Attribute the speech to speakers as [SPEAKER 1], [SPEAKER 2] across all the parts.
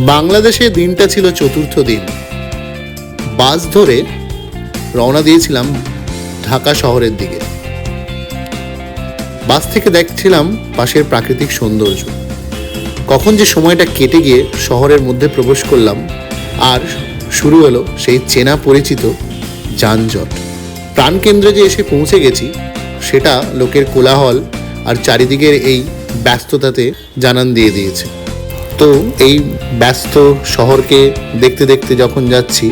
[SPEAKER 1] বাংলাদেশে দিনটা ছিল চতুর্থ দিন। বাস ধরে রওনা দিয়েছিলাম ঢাকা শহরের দিকে। বাস থেকে দেখছিলাম পাশের প্রাকৃতিক সৌন্দর্য। কখন যে সময়টা কেটে গিয়ে শহরের মধ্যে প্রবেশ করলাম আর শুরু হলো সেই চেনা পরিচিত যানজট। প্রাণকেন্দ্রে যে এসে পৌঁছে গেছি সেটা লোকের কোলাহল আর চারিদিকের এই ব্যস্ততাতে জানান দিয়ে দিয়েছে। তো এই ব্যস্ত শহরকে দেখতে দেখতে যখন যাচ্ছি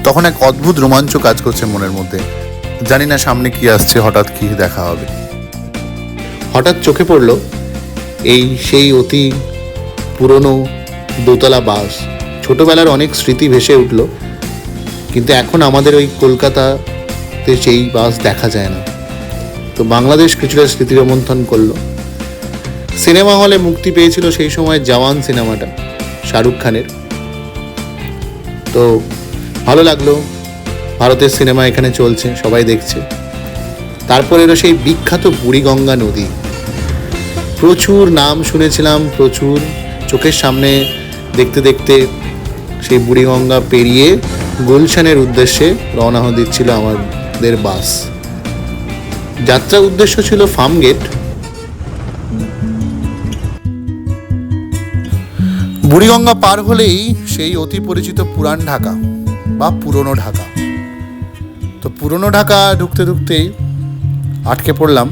[SPEAKER 1] তখন এক অদ্ভুত রোমাঞ্চ কাজ করছে মনের মধ্যে। জানি না সামনে কি আসছে, হঠাৎ কি দেখা হবে। হঠাৎ চোখে পড়ল সেই অতি পুরনো দোতলা বাস। ছোটবেলার অনেক স্মৃতি ভেসে উঠল, কিন্তু এখন আমাদের ওই কলকাতাতে সেই বাস দেখা যায় না। তো বাংলাদেশ কিছুটা স্মৃতি রোমন্থন করলো। সিনেমা হলে মুক্তি পেয়েছিল সেই সময় জওয়ান সিনেমাটা, শাহরুখ খানের। তো ভালো লাগলো, ভারতের সিনেমা এখানে চলছে, সবাই দেখছে। তারপর এলো সেই বিখ্যাত বুড়িগঙ্গা নদী। প্রচুর নাম শুনেছিলাম, প্রচুর চোখের সামনে দেখতে দেখতে সেই বুড়িগঙ্গা পেরিয়ে গুলশানের উদ্দেশ্যে রওনা দিচ্ছিল আমাদের বাস। যাত্রার উদ্দেশ্য ছিল ফার্মগেট। বুড়িগঙ্গা পার হলেই সেই অতি পরিচিত পুরান ঢাকা বা পুরনো ঢাকা। তো পুরনো ঢাকা ঢুকতে ঢুকতেই আটকে পড়লাম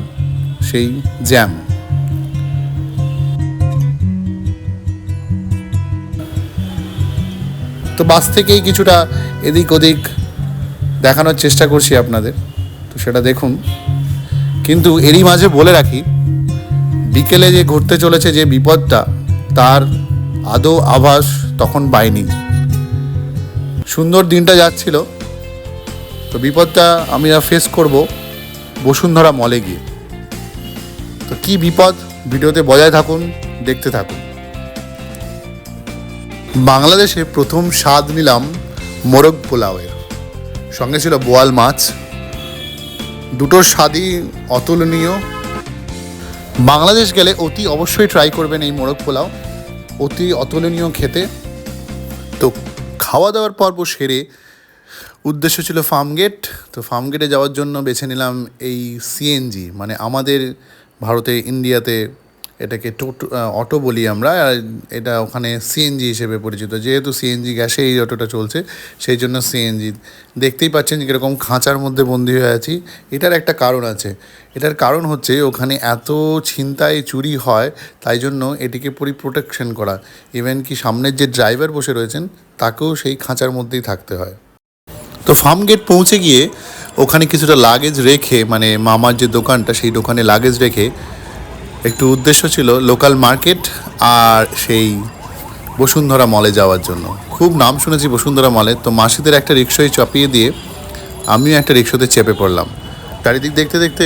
[SPEAKER 1] সেই জ্যাম। তো বাস থেকেই কিছুটা এদিক ওদিক দেখানোর চেষ্টা করছি আপনাদের, তো সেটা দেখুন। কিন্তু এরই মাঝে বলে রাখি, বিকেলে যে ঘুরতে চলেছে যে বিপদটা, তার আদৌ আভাস তখন পাইনি। সুন্দর দিনটা যাচ্ছিল, তো বিপদটা আমি ফেস করব বসুন্ধরা মলে গিয়ে। তো কি বিপদ, ভিডিওতে বজায় থাকুন, দেখতে থাকুন। বাংলাদেশে প্রথম স্বাদ নিলাম মোরগ পোলাওয়ের। সঙ্গে ছিল বোয়াল মাছ। দুটোর স্বাদই অতুলনীয়। বাংলাদেশ গেলে অতি অবশ্যই ট্রাই করবেন এই মোরগ পোলাও, অতি অতুলনীয় খেতে। তো খাওয়া দাওয়ার পর্ব সেরে উদ্দেশ্য ছিল ফার্মগেট। তো ফার্মগেটে যাওয়ার জন্য বেছে নিলাম এই সিএনজি, মানে আমাদের ভারতে ইন্ডিয়াতে এটাকে অটো বলি আমরা, আর এটা ওখানে সিএনজি হিসেবে পরিচিত। যেহেতু সিএনজি গ্যাসে এই অটোটা চলছে, সেই জন্য সিএনজি। দেখতেই পাচ্ছেন কীরকম খাঁচার মধ্যে বন্দি হয়ে আছি। এটার একটা কারণ আছে। এটার কারণ হচ্ছে ওখানে এত ছিনতাই চুরি হয়, তাই জন্য এটিকে প্রোটেকশন করা। ইভেন কি সামনের যে ড্রাইভার বসে রয়েছেন তাকেও সেই খাঁচার মধ্যেই থাকতে হয়। তো ফার্মগেট পৌঁছে গিয়ে ওখানে কিছুটা লাগেজ রেখে, মানে মামার যে দোকানটা, সেই দোকানে লাগেজ রেখে একটু উদ্দেশ্য ছিল লোকাল মার্কেট আর সেই বসুন্ধরা মলে যাওয়ার জন্য। খুব নাম শুনেছি বসুন্ধরা মলে। তো মাসিদের একটা রিক্সায় চাপিয়ে দিয়ে আমিও একটা রিক্সাতে চেপে পড়লাম। চারিদিক দেখতে দেখতে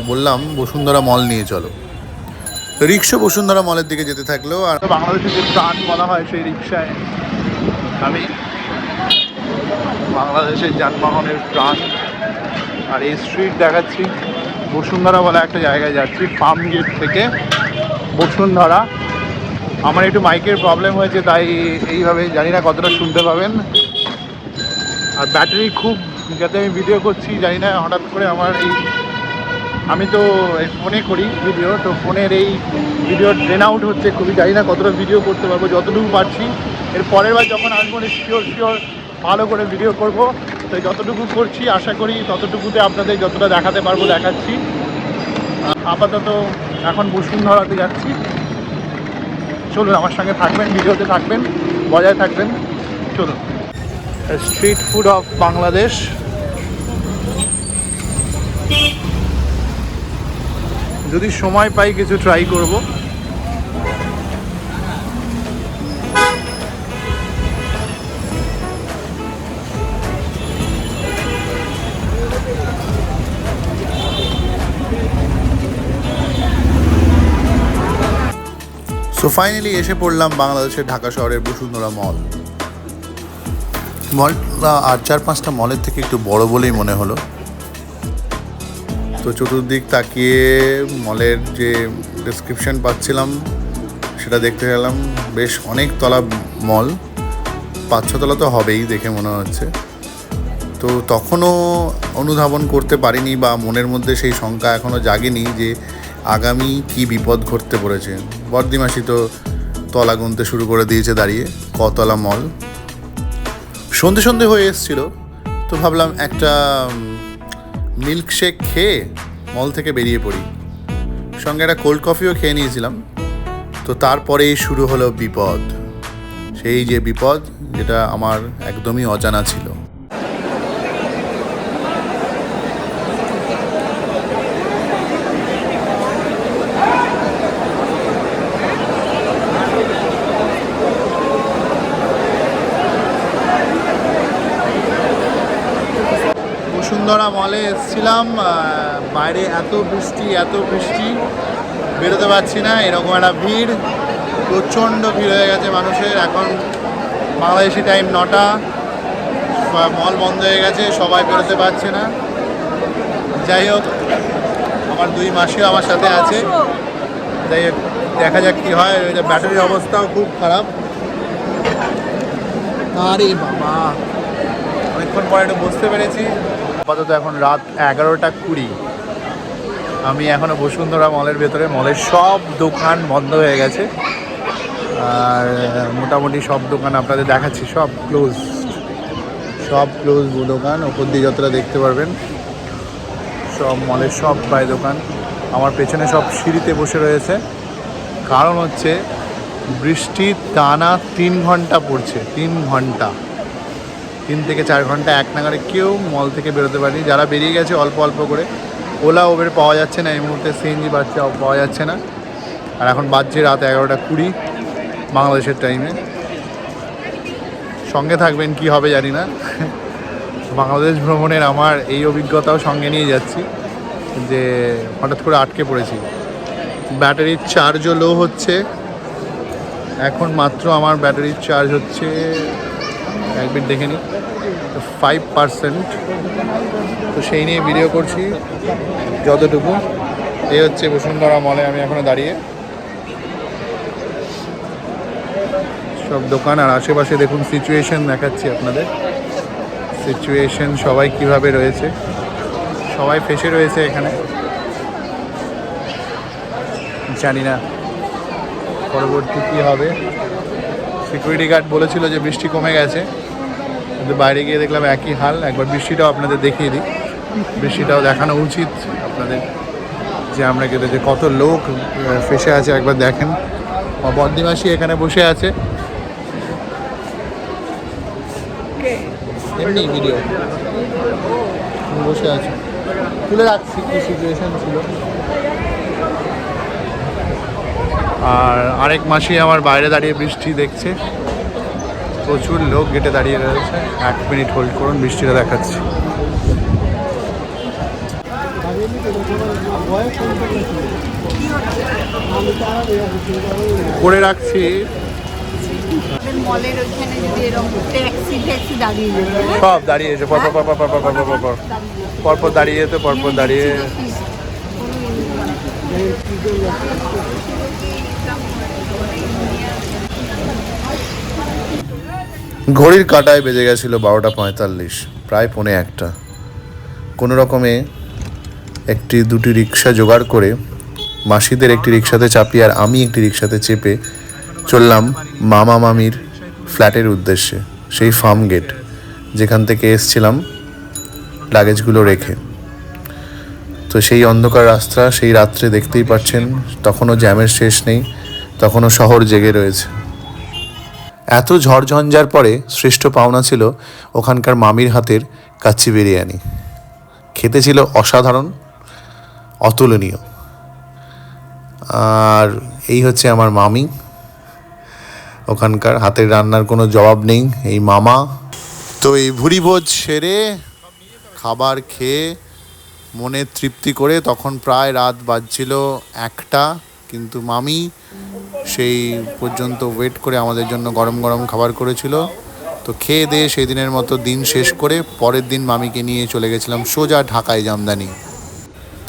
[SPEAKER 1] বললাম বসুন্ধরা মল নিয়ে চলো। রিক্সা বসুন্ধরা মলের দিকে যেতে থাকলো। আর
[SPEAKER 2] বাংলাদেশের যে প্রাণ বলা হয় সেই রিক্সায় আমি বাংলাদেশের যানবাহনের প্রাণ। আর এই স্ট্রিট দেখাচ্ছি, বসুন্ধরা বলা একটা জায়গায় যাচ্ছি ফার্মগেট থেকে বসুন্ধরা। আমার একটু মাইকের প্রবলেম হয়েছে, তাই এইভাবে জানি না কতটা শুনতে পাবেন। আর ব্যাটারি খুব, যাতে আমি ভিডিও করছি জানি না, হঠাৎ করে আমার আমি তো ফোনে করি ভিডিও, তো ফোনের এই ভিডিও ড্রেন আউট হচ্ছে খুবই। জানি না কতটা ভিডিও করতে পারবো, যতটুকু পারছি। এর পরের বার যখন আসবো শিওর ভালো করে ভিডিও করব। তো যতটুকু করছি আশা করি ততটুকুতে আপনাদের যতটা দেখাতে পারবো দেখাচ্ছি। আপাতত এখন বসুন্ধরাতে যাচ্ছি। চলুন আমার সঙ্গে থাকবেন, ভিডিওতে থাকবেন, বজায় থাকবেন। চলুন। Street food of Bangladesh. যদি সময় পাই কিছু ট্রাই করব।
[SPEAKER 1] সো ফাইনালি এসে পড়লাম বাংলাদেশের ঢাকা শহরের বসুন্ধরা মল। মলটা আর 4-5টা মলের থেকে একটু বড় বলেই মনে হলো। তো চতুর্দিক তাকিয়ে মলের যে ডেসক্রিপশন পাচ্ছিলাম সেটা দেখতে গেলাম। বেশ অনেক তলা মল, 5-6 তলা তো হবেই দেখে মনে হচ্ছে। তো তখনও অনুধাবন করতে পারিনি বা মনের মধ্যে সেই শঙ্কা এখনও জাগেনি যে আগামী কি বিপদ ঘটতে পড়েছে। বর্দিমাসি তো তলা গুনতে শুরু করে দিয়েছে দাঁড়িয়ে, কতলা মল। সন্ধে সন্ধে হয়ে এসেছিল, তো ভাবলাম একটা মিল্কশেক খেয়ে মল থেকে বেরিয়ে পড়ি। সঙ্গে একটা কোল্ড কফিও খেয়ে নিয়েছিলাম। তো তারপরেই শুরু হলো বিপদ, সেই যে বিপদ যেটা আমার একদমই অজানা ছিল। বসুন্ধরা মলে এসেছিলাম, বাইরে এত বৃষ্টি, বেরোতে পারছি না, এরকম একটা ভিড়, প্রচণ্ড ভিড় হয়ে গেছে মানুষের। এখন বাংলাদেশি টাইম 9টা, মল বন্ধ হয়ে গেছে, সবাই বেরোতে পারছে না। যাই হোক, আমার 2 মাসিও আমার সাথে আছে, যাই হোক দেখা যাক কী হয়। ব্যাটারির অবস্থাও খুব খারাপ। আরে বাবা, অনেকক্ষণ পরে একটু বসতে পেরেছি। আপাতত এখন রাত 11:20। আমি এখনও বসুন্ধরা মলের ভেতরে। মলের সব দোকান বন্ধ হয়ে গেছে, আর মোটামুটি সব দোকান আপনাদের দেখাচ্ছি, সব ক্লোজ দোকান। ওপর দিয়ে যতটা দেখতে পারবেন সব মলের সব প্রায় দোকান। আমার পেছনে সব সিঁড়িতে বসে রয়েছে, কারণ হচ্ছে বৃষ্টি টানা 3 ঘন্টা পড়ছে। 3 ঘন্টা, 3 থেকে 4 ঘন্টা এক নাগারে কেউ মল থেকে বেরোতে পারেনি। যারা বেরিয়ে গেছে অল্প অল্প করে, ওলা উবের পাওয়া যাচ্ছে না এই মুহূর্তে, সিএনজি বাচ্চাও পাওয়া যাচ্ছে না। আর এখন বাজছে রাত 11:20 বাংলাদেশের টাইমে। সঙ্গে থাকবেন, কি হবে জানি না। বাংলাদেশ ভ্রমণের আমার এই অভিজ্ঞতাও সঙ্গে নিয়ে যাচ্ছি যে হঠাৎ করে আটকে পড়েছি। ব্যাটারির চার্জও লো হচ্ছে, এখন মাত্র আমার ব্যাটারির চার্জ হচ্ছে, একবার দেখে নিই, 5%। তো সেই নিয়ে ভিডিও করছি যতটুকু। এই হচ্ছে বসুন্ধরা মলে আমি এখনও দাঁড়িয়ে, সব দোকান আর আশেপাশে দেখুন সিচুয়েশন দেখাচ্ছি আপনাদের। সিচুয়েশন সবাই কিভাবে রয়েছে, সবাই ফেসে রয়েছে এখানে। জানি না পরবর্তী কী হবে। সিকিউরিটি গার্ড বলেছিল যে বৃষ্টি কমে গেছে, কিন্তু বাইরে গিয়ে দেখলাম একই হাল। একবার বৃষ্টিটাও আপনাদের দেখিয়ে দিই, বৃষ্টিটাও দেখানো উচিত আপনাদের, যে আমরা কেটে যে কত লোক ফেসে আছে একবার দেখেন। বর্দিমাসি এখানে বসে আছে, এমনি ভিডিও বসে আছে, তুলে রাখছি কি সিচুয়েশন ছিল। আর আরেক মাসি আমার বাইরে দাঁড়িয়ে বৃষ্টি দেখছে, প্রচুর লোক গেটে দাঁড়িয়ে রয়েছে। 1 মিনিট হোল্ড করুন, বৃষ্টিটা দেখাচ্ছি। করে রাখছি, সব দাঁড়িয়েছে পরপর দাঁড়িয়েছে, পরপর দাঁড়িয়ে। ঘড়ির কাঁটায় বেজে গেছিল 12:45, প্রায় 1:45। কোনো রকমে একটি দুটি রিক্সা জোগাড় করে মাসিদের একটি রিক্সাতে চাপিয়ে আর আমি একটি রিক্সাতে চেপে চললাম মামা মামির ফ্ল্যাটের উদ্দেশ্যে, সেই ফার্ম গেট যেখান থেকে এসছিলাম লাগেজগুলো রেখে। তো সেই অন্ধকার রাস্তা, সেই রাত্রে দেখতেই পাচ্ছেন, তখনও জ্যামের শেষ নেই, তখনও শহর জেগে রয়েছে। এত ঝড়ঝঞ্ঝার পরে শ্রেষ্ঠ পাওনা ছিল ওখানকার মামির হাতের কাচ্চি বিরিয়ানি। খেতে ছিল অসাধারণ, অতুলনীয়। আর এই হচ্ছে আমার মামি, ওখানকার হাতের রান্নার কোনো জবাব নেই, এই মামা। তো এই ভুরিভোজ সেরে খাবার খেয়ে মনে তৃপ্তি করে তখন প্রায় রাত বাজছিল 1টা, কিন্তু মামি সেই পর্যন্ত ওয়েট করে আমাদের জন্য গরম গরম খাবার করেছিল। তো খেয়ে দিয়ে সেই দিনের মতো দিন শেষ করে পরের দিন মামিকে নিয়ে চলে গেছিলাম সোজা ঢাকায় জামদানি।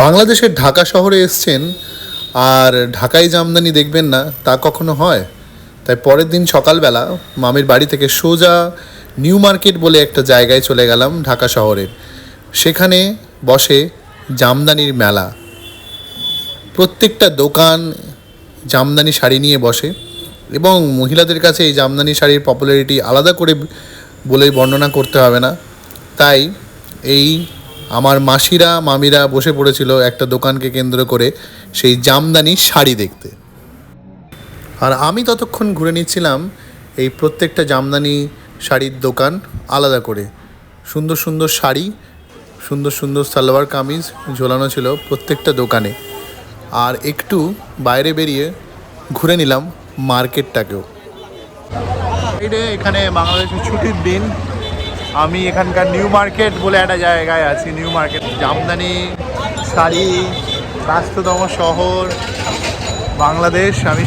[SPEAKER 1] বাংলাদেশের ঢাকা শহরে এসছেন আর ঢাকায় জামদানি দেখবেন না তা কখনো হয়? তাই পরের দিন সকালবেলা মামির বাড়ি থেকে সোজা নিউ মার্কেট বলে একটা জায়গায় চলে গেলাম ঢাকা শহরের। সেখানে বসে জামদানির মেলা। প্রত্যেকটা দোকান জামদানি শাড়ি নিয়ে বসে এবং মহিলাদের কাছে এই জামদানি শাড়ির পপুলারিটি আলাদা করে বলে বর্ণনা করতে হবে না। তাই এই আমার মাসিরা মামিরা বসে পড়েছিল একটা দোকানকে কেন্দ্র করে সেই জামদানি শাড়ি দেখতে। আর আমি ততক্ষণ ঘুরে নিচ্ছিলাম এই প্রত্যেকটা জামদানি শাড়ির দোকান আলাদা করে। সুন্দর সুন্দর শাড়ি, সুন্দর সুন্দর সালোয়ার কামিজ ঝোলানো ছিল প্রত্যেকটা দোকানে। আর একটু বাইরে বেরিয়ে ঘুরে নিলাম মার্কেটটাকেও।
[SPEAKER 2] এখানে বাংলাদেশের ছুটির দিন আমি এখানকার নিউ মার্কেট বলে একটা জায়গায় আছি। নিউ মার্কেট জামদানি শাড়ি ব্যস্ততম শহর বাংলাদেশ। আমি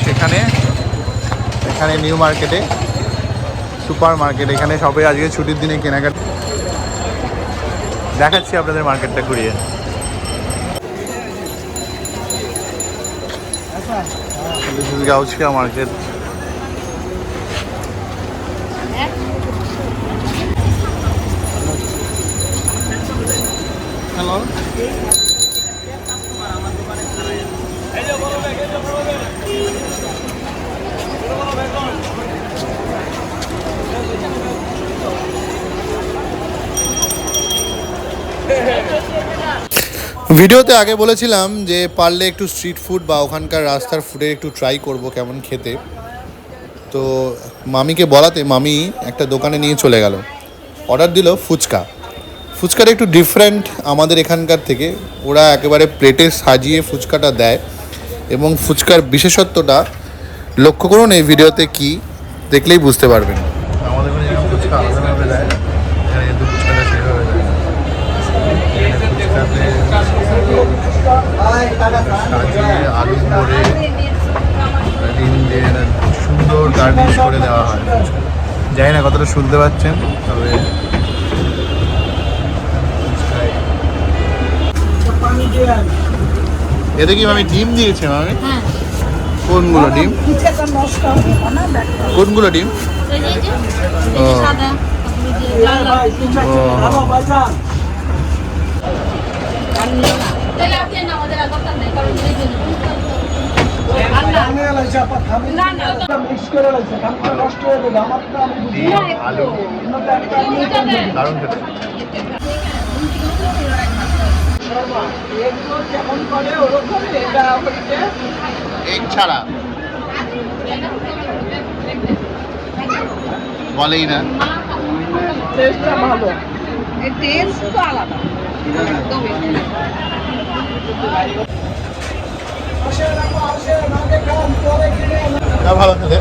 [SPEAKER 2] এখানে নিউ মার্কেটে সুপার মার্কেট, এখানে সবাই আজকে ছুটির দিনে কেনাকাটা। দেখাচ্ছি আপনাদের মার্কেটটা ঘুরিয়ে। This is Gauchia market. Hello.
[SPEAKER 1] ভিডিওতে আগে বলেছিলাম যে পারলে একটু স্ট্রিট ফুড বা ওখানকার রাস্তার ফুডের একটু ট্রাই করব কেমন খেতে। তো মামিকে বলাতে মামি একটা দোকানে নিয়ে চলে গেল, অর্ডার দিল ফুচকা। ফুচকাটা একটু ডিফারেন্ট আমাদের এখানকার থেকে। ওরা একেবারে প্লেটে সাজিয়ে ফুচকাটা দেয় এবং ফুচকার বিশেষত্বটা লক্ষ্য করুন এই ভিডিওতে, কি দেখলেই বুঝতে পারবেন।
[SPEAKER 2] আমাদের এখানে যেরকম ফুচকা আলাদাভাবে দেয়, এখানে কিন্তু ফুচকাটা সেভাবে দেয়। ফুচকাতে সাজিয়ে আলু ভরে ডিম দিয়ে সুন্দর গার্নিশ করে দেওয়া হয়। জানি না কতটা শুনতে পাচ্ছেন, তবে এতে কি মামি ডিম দিয়েছে? মামি কোনগুলো ডিম? কোনগুলো ডিম? এগ ছাড়া বলেই না।
[SPEAKER 3] টেস্টটা ভালো, এই টেস্ট তো আলাদা একদমই।
[SPEAKER 1] ভালো খেতে।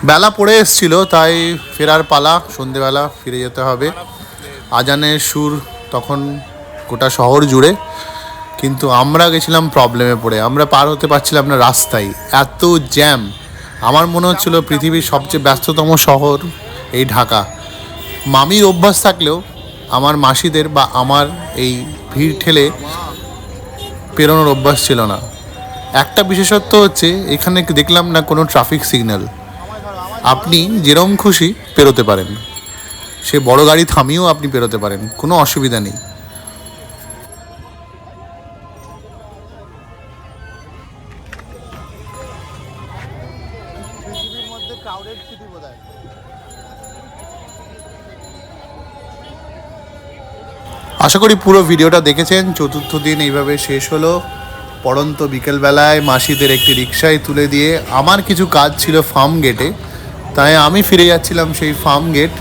[SPEAKER 1] বেলা পড়ে এসছিল, তাই ফেরার পালা। সন্ধেবেলা ফিরে যেতে হবে। আজানের সুর তখন গোটা শহর জুড়ে, কিন্তু আমরা গেছিলাম প্রবলেমে পড়ে। আমরা পার হতে পারছিলাম না রাস্তায়, এত জ্যাম। আমার মনে হচ্ছিল পৃথিবীর সবচেয়ে ব্যস্ততম শহর এই ঢাকা। মামির অভ্যাস থাকলেও আমার মাসিদের বা আমার এই ভিড় ঠেলে পেরোনোর অভ্যাস ছিল না। একটা বিশেষত্ব হচ্ছে এখানে দেখলাম না কোনো ট্রাফিক সিগন্যাল। আপনি যেরকম খুশি পেরোতে পারেন, সে বড় গাড়ি থামিয়েও আপনি পেরোতে পারেন, কোনো অসুবিধা নেই। আশা করি পুরো ভিডিওটা দেখেছেন। চতুর্থ দিন এইভাবে শেষ হলো। পড়ন্ত বিকেলবেলায় মাসিদের একটি রিকশায় তুলে দিয়ে আমার কিছু কাজ ছিল ফার্ম গেটে, তাই আমি ফিরে যাচ্ছিলাম সেই ফার্ম গেট।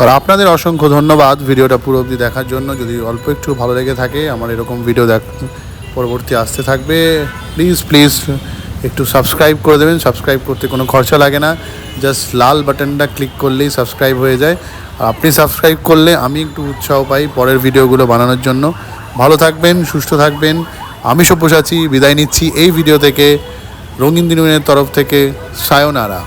[SPEAKER 1] আর আপনাদের অসংখ্য ধন্যবাদ ভিডিওটা পুরো অবধি দেখার জন্য। যদি অল্প একটু ভালো লেগে থাকে, আমার এরকম ভিডিও পরবর্তী আসতে থাকবে, প্লিজ একটু সাবস্ক্রাইব করে দেবেন। সাবস্ক্রাইব করতে কোনো খরচা লাগে না, জাস্ট লাল বাটনটা ক্লিক করলেই সাবস্ক্রাইব হয়ে যায়। আপনি সাবস্ক্রাইব করলে আমি একটু উৎসাহ পাই পরের ভিডিওগুলো বানানোর জন্য। ভালো থাকবেন, সুস্থ থাকবেন। আমি সব্যসাচী বিদায় নিচ্ছি এই ভিডিও থেকে। রঙিন দিনের তরফ থেকে সায়োনারা।